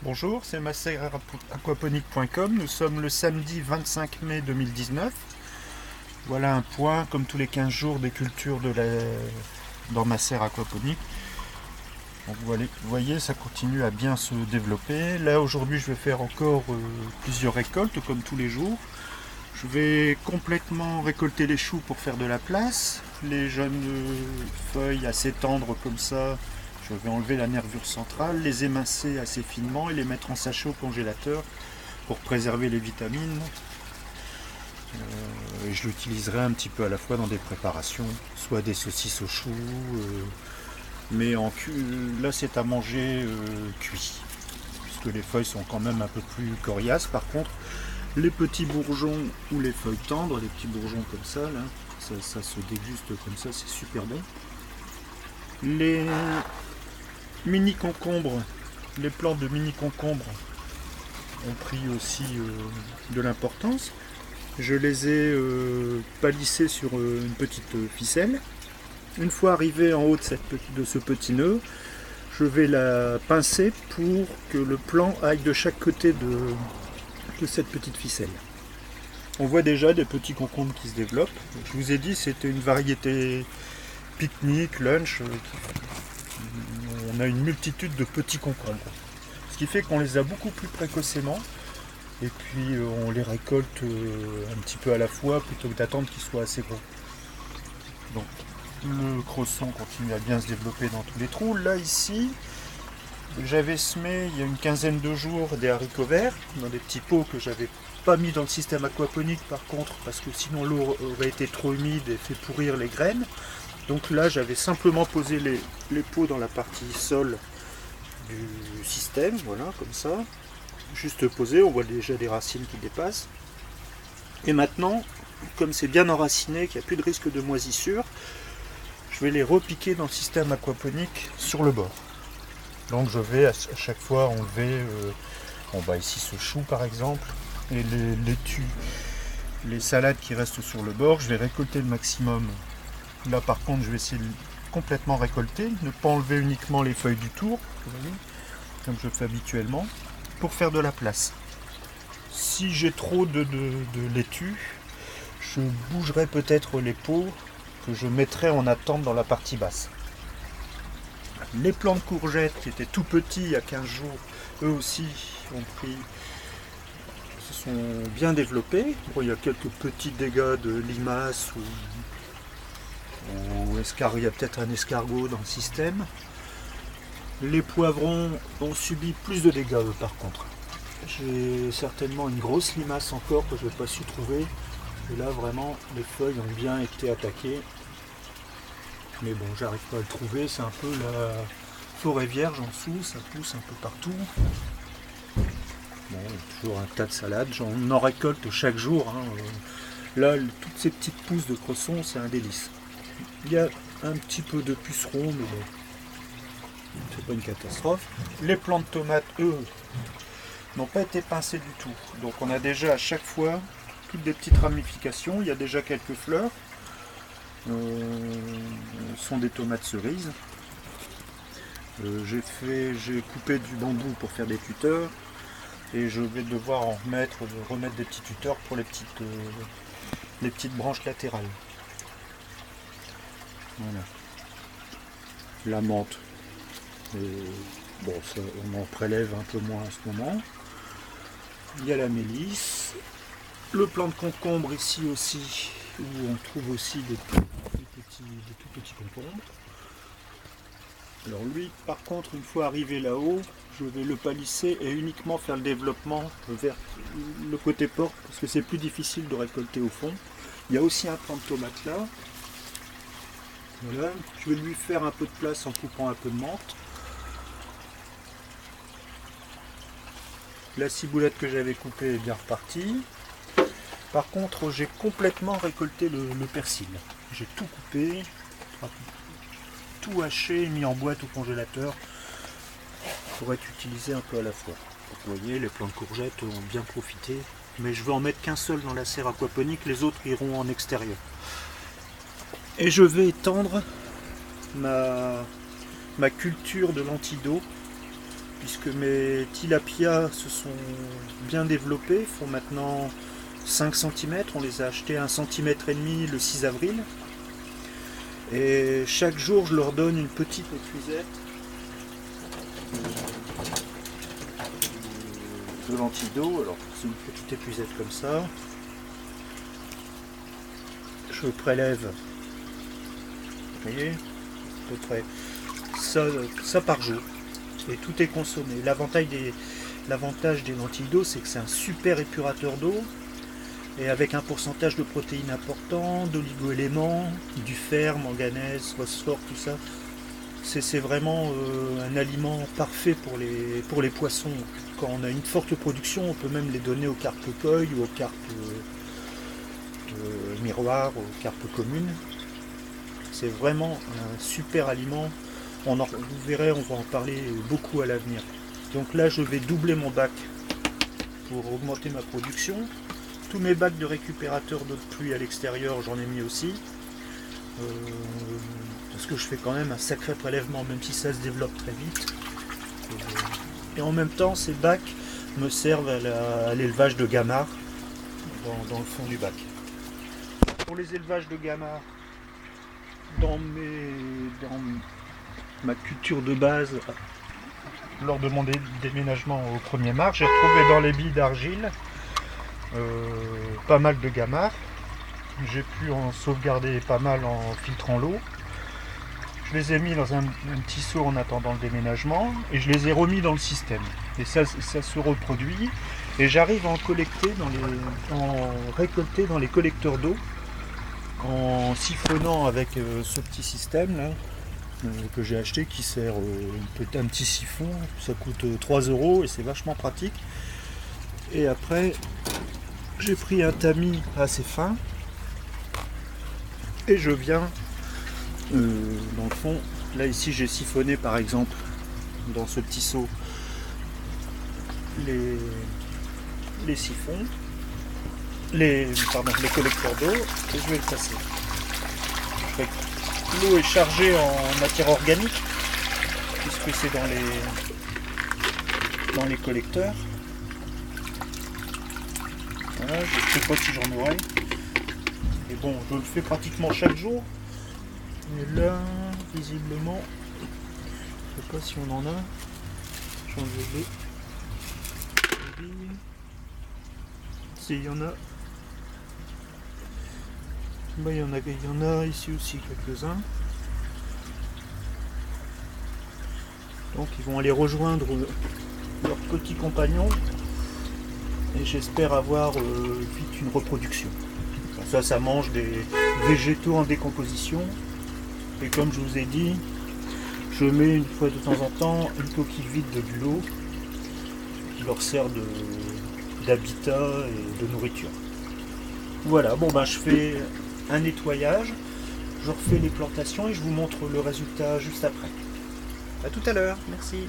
Bonjour, c'est maseraquaponique.com. Nous sommes le samedi 25 mai 2019. Voilà un point, comme tous les 15 jours, des cultures dans ma serre aquaponique. Donc vous voyez, ça continue à bien se développer. Là, aujourd'hui, je vais faire encore plusieurs récoltes, comme tous les jours. Je vais complètement récolter les choux pour faire de la place. Les jeunes feuilles assez tendres comme ça, je vais enlever la nervure centrale, les émincer assez finement et les mettre en sachet au congélateur pour préserver les vitamines. Et je l'utiliserai un petit peu à la fois dans des préparations, soit des saucisses aux choux, mais là c'est à manger cuit, puisque les feuilles sont quand même un peu plus coriaces. Par contre, les petits bourgeons ou les feuilles tendres, les petits bourgeons comme ça, là, ça se déguste comme ça, c'est super bon. Les mini concombres, les plantes de mini concombres ont pris aussi de l'importance. Je les ai palissés sur une petite ficelle. Une fois arrivé en haut de ce petit nœud, je vais la pincer pour que le plant aille de chaque côté de cette petite ficelle. On voit déjà des petits concombres qui se développent. Je vous ai dit, c'était une variété pique-nique, lunch. On a une multitude de petits concombres. Ce qui fait qu'on les a beaucoup plus précocement. Et puis on les récolte un petit peu à la fois plutôt que d'attendre qu'ils soient assez gros. Donc le cresson continue à bien se développer dans tous les trous. Là ici, j'avais semé il y a une quinzaine de jours des haricots verts dans des petits pots que j'avais pas mis dans le système aquaponique par contre, parce que sinon l'eau aurait été trop humide et fait pourrir les graines. Donc là j'avais simplement posé les pots dans la partie sol du système, voilà, comme ça. Juste posé, on voit déjà des racines qui dépassent. Et maintenant, comme c'est bien enraciné, qu'il n'y a plus de risque de moisissure, je vais les repiquer dans le système aquaponique sur le bord. Donc je vais à chaque fois enlever, on va ici ce chou par exemple, et les laitues, les salades qui restent sur le bord, je vais récolter le maximum. Là par contre je vais essayer de complètement récolter, ne pas enlever uniquement les feuilles du tour, comme je fais habituellement, pour faire de la place. Si j'ai trop de laitue, je bougerai peut-être les pots que je mettrai en attente dans la partie basse. Les plants de courgettes qui étaient tout petits il y a 15 jours, eux aussi se sont bien développés. Bon, il y a quelques petits dégâts de limaces ou il y a peut-être un escargot dans le système. Les poivrons ont subi plus de dégâts eux, par contre. J'ai certainement une grosse limace encore que je n'ai pas su trouver. Et là vraiment les feuilles ont bien été attaquées. Mais bon, j'arrive pas à le trouver, c'est un peu la forêt vierge en dessous, ça pousse un peu partout. Bon, toujours un tas de salades, j'en en récolte chaque jour. Là, toutes ces petites pousses de cresson, c'est un délice. Il y a un petit peu de pucerons, mais bon, c'est pas une catastrophe. Les plants de tomates, eux, n'ont pas été pincés du tout. Donc on a déjà à chaque fois toutes des petites ramifications, il y a déjà quelques fleurs. Sont des tomates cerises. J'ai coupé du bambou pour faire des tuteurs et je vais devoir remettre des petits tuteurs pour les petites branches latérales. Voilà. La menthe. Bon, ça, on en prélève un peu moins en ce moment. Il y a la mélisse. Le plant de concombre ici aussi, où on trouve aussi des tout petits concombres. Alors lui, par contre, une fois arrivé là-haut, je vais le palisser et uniquement faire le développement vers le côté porte, parce que c'est plus difficile de récolter au fond. Il y a aussi un plant de tomate là. Voilà, je vais lui faire un peu de place en coupant un peu de menthe. La ciboulette que j'avais coupée est bien repartie. Par contre, j'ai complètement récolté le persil. J'ai tout coupé, tout haché, mis en boîte au congélateur pour être utilisé un peu à la fois. Donc, vous voyez, les plants de courgettes ont bien profité, mais je vais en mettre qu'un seul dans la serre aquaponique, les autres iront en extérieur. Et je vais étendre ma culture de lentilles d'eau puisque mes tilapias se sont bien développés, font maintenant 5 cm. On les a achetés à 1,5 cm le 6 avril. Et chaque jour, je leur donne une petite épuisette de lentilles d'eau. Alors, c'est une petite épuisette comme ça. Je prélève, vous voyez, à peu près ça par jour. Et tout est consommé. L'avantage des lentilles d'eau, c'est que c'est un super épurateur d'eau. Et avec un pourcentage de protéines important, d'oligo-éléments, du fer, manganèse, phosphore, tout ça. C'est vraiment un aliment parfait pour les poissons. Quand on a une forte production, on peut même les donner aux carpes koi ou aux carpes miroirs, aux carpes communes. C'est vraiment un super aliment. Vous verrez, on va en parler beaucoup à l'avenir. Donc là, je vais doubler mon bac pour augmenter ma production. Tous mes bacs de récupérateur d'eau de pluie à l'extérieur, j'en ai mis aussi. Parce que je fais quand même un sacré prélèvement, même si ça se développe très vite. Et en même temps, ces bacs me servent à l'élevage de gamards dans le fond du bac. Pour les élevages de gamards, dans ma culture de base, lors de mon déménagement au 1er mars, j'ai retrouvé dans les billes d'argile pas mal de gamards. J'ai pu en sauvegarder pas mal en filtrant l'eau. Je les ai mis dans un petit seau en attendant le déménagement et je les ai remis dans le système. Et ça se reproduit et j'arrive à en récolter dans les collecteurs d'eau en siphonnant avec ce petit système là que j'ai acheté qui sert un petit siphon. Ça coûte 3 € et c'est vachement pratique. Et après, j'ai pris un tamis assez fin et je viens dans le fond, là ici j'ai siphonné par exemple dans ce petit seau les siphons, les collecteurs d'eau et je vais le passer. L'eau est chargée en matière organique puisque c'est dans les collecteurs. Voilà, je ne sais pas si j'en aurai. Et bon, je le fais pratiquement chaque jour. Et là, visiblement, je sais pas si on en a. J'en ai deux. Si, il y en a. Bah, il y en a ici aussi quelques-uns. Donc ils vont aller rejoindre leurs petits compagnons. Et j'espère avoir vite une reproduction. Ça mange des végétaux en décomposition. Et comme je vous ai dit, je mets une fois de temps en temps une coquille vide de l'eau qui leur sert d'habitat et de nourriture. Voilà, bon ben je fais un nettoyage, je refais les plantations et je vous montre le résultat juste après. A tout à l'heure, merci.